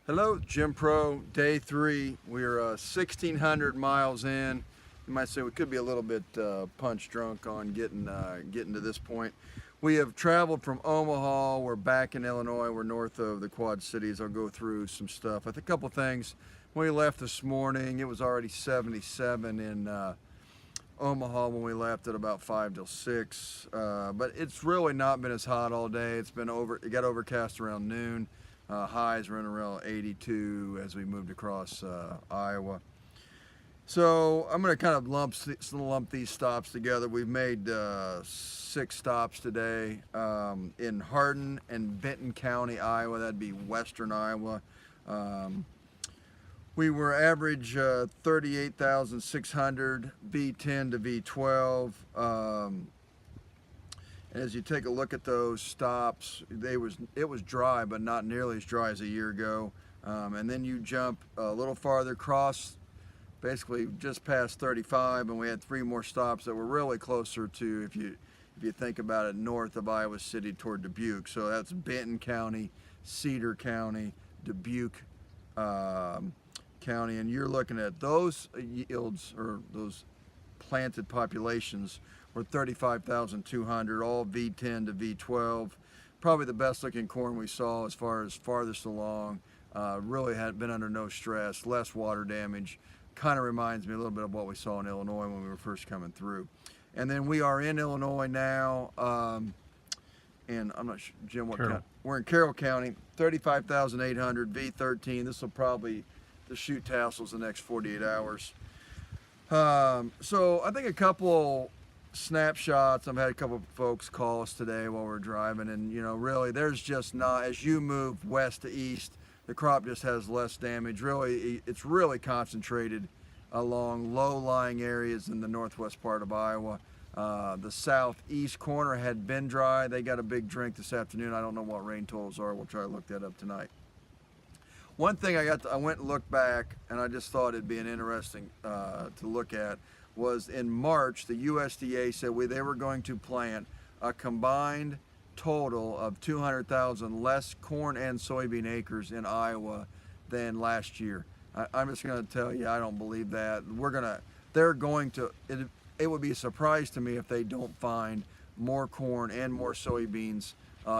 Hello, Jim Pro, day 3. We're 1,600 miles in. You might say we could be a little bit punch drunk on getting to this point. We have traveled from Omaha. We're back in Illinois. We're north of the Quad Cities. I'll go through some stuff. I think a couple things. When we left this morning, it was already 77 in Omaha when we left at about 5 till 6. But it's really not been as hot all day. It got overcast around noon. Highs running around 82 as we moved across Iowa. So I'm going to kind of lump these stops together. We've made 6 stops today in Hardin and Benton County, Iowa. That'd be western Iowa. We were average 38,600 V10 to V12. As you take a look at those stops, it was dry, but not nearly as dry as a year ago. And then you jump a little farther across, basically just past 35, and we had 3 more stops that were really closer to, if you think about it, north of Iowa City toward Dubuque. So that's Benton County, Cedar County, Dubuque County, and you're looking at those yields, or those planted populations, were 35,200, all V10 to V12. Probably the best looking corn we saw as far as farthest along. Really had been under no stress, less water damage. Kind of reminds me a little bit of what we saw in Illinois when we were first coming through. And then we are in Illinois now, and I'm not sure, Jim, what county? We're in Carroll County, 35,800, V13. This will probably, the shoot tassels the next 48 hours. So I think a couple snapshots. I've had a couple of folks call us today while we're driving, and really there's just not, as you move west to east, the crop just has less damage. Really, it's really concentrated along low-lying areas in the northwest part of Iowa. The southeast corner had been dry. They got a big drink this afternoon. I don't know what rain totals are. We'll try to look that up tonight. One thing I went and looked back, and I just thought it'd be an interesting to look at, was in March, the USDA said they were going to plant a combined total of 200,000 less corn and soybean acres in Iowa than last year. I'm just going to tell you, I don't believe that. It would be a surprise to me if they don't find more corn and more soybeans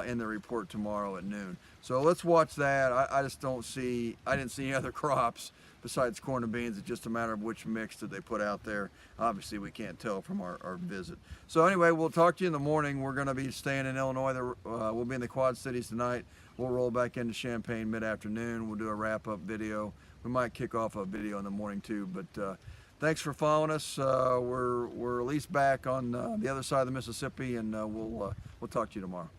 in the report tomorrow at noon. So let's watch that. I didn't see any other crops besides corn and beans. It's just a matter of which mix that they put out there. Obviously we can't tell from our visit. So anyway, we'll talk to you in the morning. We're going to be staying in Illinois. We'll be in the Quad Cities tonight. We'll roll back into Champaign mid-afternoon. We'll do a wrap-up video. We might kick off a video in the morning too, but thanks for following us. We're at least back on the other side of the Mississippi, and we'll talk to you tomorrow.